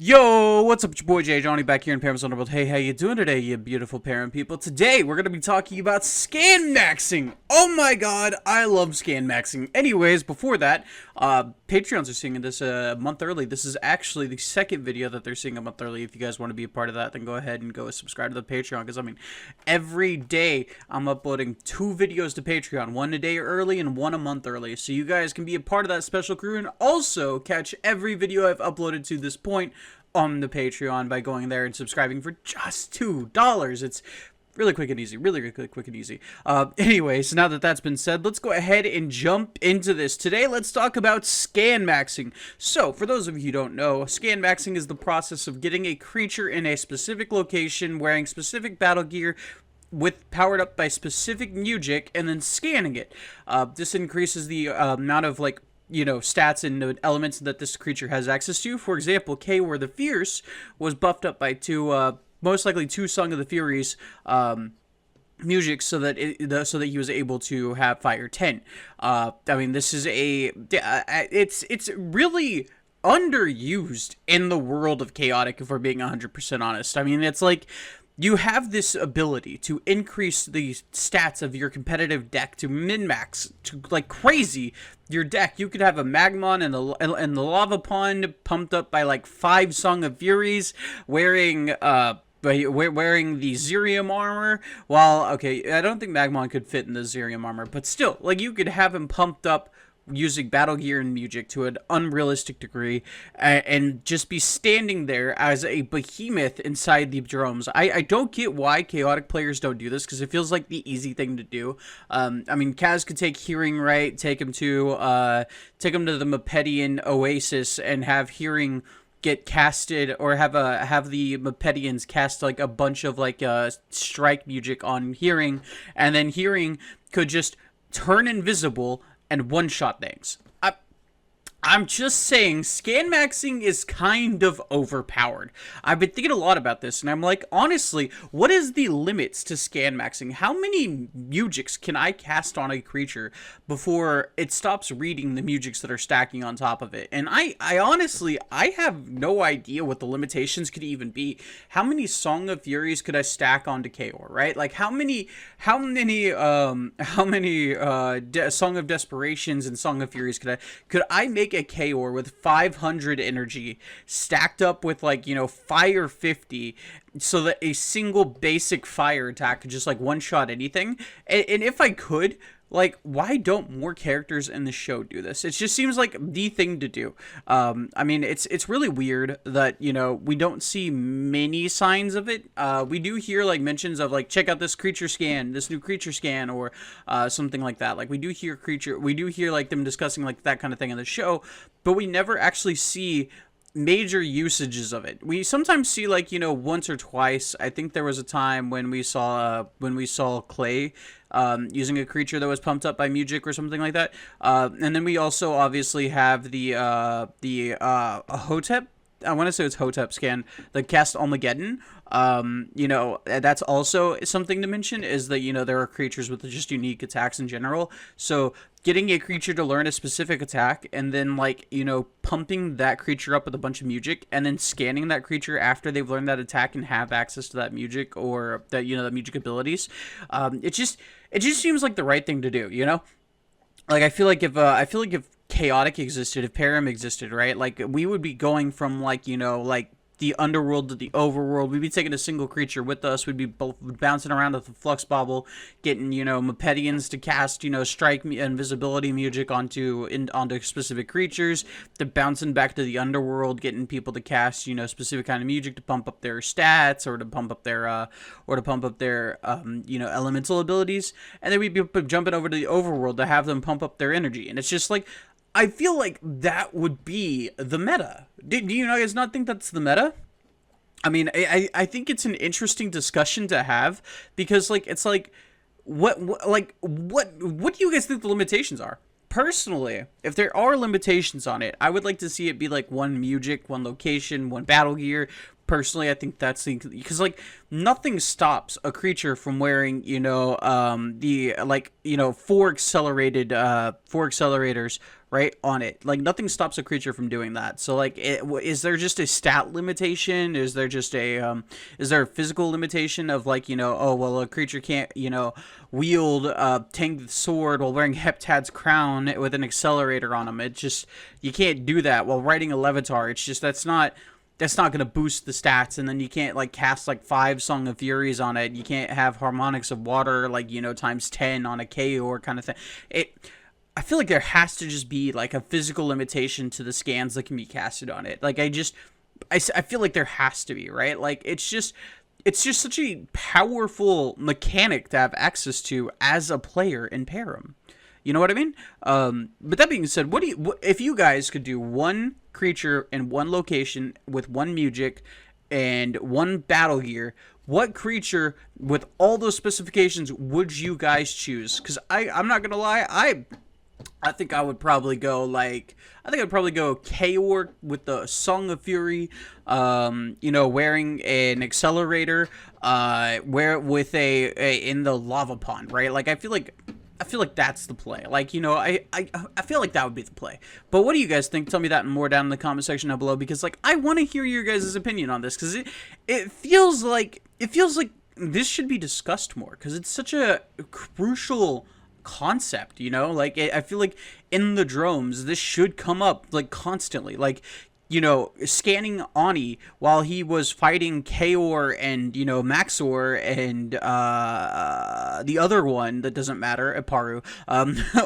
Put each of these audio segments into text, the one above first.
Yo, what's up, it's your boy Jay Johnny back here in Perim's Underworld. Hey, how you doing today, you beautiful Perim people? Today, we're going to be talking about scan maxing. Oh my god, I love scan maxing. Anyways, before that, Patreons are seeing this a month early. This is actually the second video that they're seeing a month early. If you guys want to be a part of that, then go ahead and go subscribe to the Patreon. Because, I mean, every day I'm uploading 2 videos to Patreon. One a day early and one a month early. So you guys can be a part of that special crew and also catch every video I've uploaded to this point on the Patreon by going there and subscribing for just $2. It's really quick and easy. Really quick and easy. Anyways, now that that's been said, let's go ahead and jump into this. Today, let's talk about scan maxing. So, for those of you who don't know, scan maxing is the process of getting a creature in a specific location, wearing specific battle gear, powered up by specific music, and then scanning it. This increases the amount of, stats and the elements that this creature has access to. For example, Chaor the Fierce was buffed up by most likely two Song of the Furies music, so that he was able to have Fire 10. I mean, this is it's really underused in the world of Chaotic, if we're being 100% honest. I mean, it's like, you have this ability to increase the stats of your competitive deck to min-max, to like crazy your deck. You could have a Magmon and the Lava Pond pumped up by like 5 Song of Furies, wearing the Zerium armor. While, okay, I don't think Magmon could fit in the Zerium armor, but still, like, you could have him pumped up using battle gear and music to an unrealistic degree, and just be standing there as a behemoth inside the drones. I don't get why chaotic players don't do this, because it feels like the easy thing to do. I mean, Kaz could take Hearing Right, take him to the Mepedian Oasis, and have Hearing get casted, or have the Mepedians cast like a bunch of strike music on Hearing, and then Hearing could just turn invisible and one-shot things. I'm just saying, scan maxing is kind of overpowered. I've been thinking a lot about this, and I'm like, honestly, what is the limits to scan maxing? How many musics can I cast on a creature before it stops reading the musics that are stacking on top of it? And I honestly, I have no idea what the limitations could even be. How many Song of Furies could I stack onto Chaor, right? Like, how many Song of Desperations and Song of Furies could I make a Chaor with 500 energy stacked up with fire 50, so that a single basic fire attack could just one-shot anything? And if I could, why don't more characters in the show do this? It just seems like the thing to do. I mean, it's really weird that, we don't see many signs of it. We do hear, mentions of, check out this creature scan, this new creature scan, or something like that. We do hear them discussing, that kind of thing in the show, but we never actually see major usages of it. We sometimes see once or twice. I think there was a time when we saw Clay using a creature that was pumped up by music or something like that. And then we also obviously have the Hotep. I want to say it's Hotep scan, the cast Armageddon. That's also something to mention, is that, there are creatures with just unique attacks in general. So getting a creature to learn a specific attack, and then pumping that creature up with a bunch of music, and then scanning that creature after they've learned that attack and have access to that music, or that, the music abilities. It just seems like the right thing to do, I feel like if Chaotic existed, if Perim existed, right? We would be going from the Underworld to the Overworld. We'd be taking a single creature with us. We'd be both bouncing around with the Flux Bobble, getting, Mepedians to cast, strike invisibility music onto specific creatures, to bouncing back to the Underworld, getting people to cast, specific kind of music to pump up their stats, or to pump up their elemental abilities. And then we'd be jumping over to the Overworld to have them pump up their energy. And it's just I feel like that would be the meta. Do you guys not think that's the meta? I mean, I think it's an interesting discussion to have, because what do you guys think the limitations are? Personally, if there are limitations on it, I would like to see it be one music, one location, one battle gear, personally, I think that's the, because like nothing stops a creature from wearing, the like, four accelerators right on it. Like nothing stops a creature from doing that. So like, is there just a stat limitation? Is there just is there a physical limitation of like, oh well, a creature can't, wield Tanged Sword while wearing Heptad's crown with an accelerator on him. It just, you can't do that while riding a Levitar. It's just, that's not going to boost the stats, and then you can't like cast like 5 Song of Furies on it. You can't have Harmonics of Water like, times 10 on a Chaor kind of thing. I feel like there has to just be like a physical limitation to the scans that can be casted on it. Like I feel like there has to be, right? Like it's just such a powerful mechanic to have access to as a player in Perim. You know what I mean? But that being said, if you guys could do one creature in one location with one music and one battle gear, what creature with all those specifications would you guys choose? Because I'm not gonna lie, I think I would probably go Chaor with the Song of Fury, wearing an accelerator, with a in the lava pond, right? Like I feel like that's the play. Like, I feel like that would be the play. But what do you guys think? Tell me that and more down in the comment section down below, because like I want to hear your guys' opinion on this, because it feels like this should be discussed more, because it's such a crucial concept, like I feel like in the drones this should come up like constantly, like scanning Ani while he was fighting Chaor and Maxor and the other one that doesn't matter, Paru,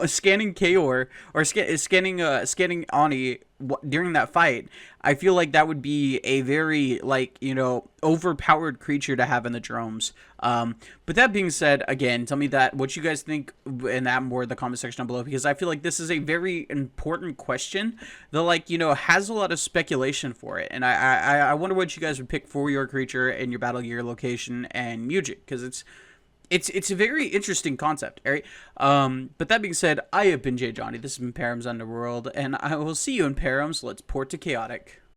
scanning Chaor or scanning Ani during that fight. I feel like that would be a very like overpowered creature to have in the drones. But that being said, again, tell me what you guys think in that more in the comment section down below, because I feel like this is a very important question that like has a lot of speculation for it, and I wonder what you guys would pick for your creature and your battle gear location and music, because it's a very interesting concept, all right? But that being said, I have been Jay Johnny. This has been Perim's Underworld, and I will see you in Perim, so let's port to Chaotic.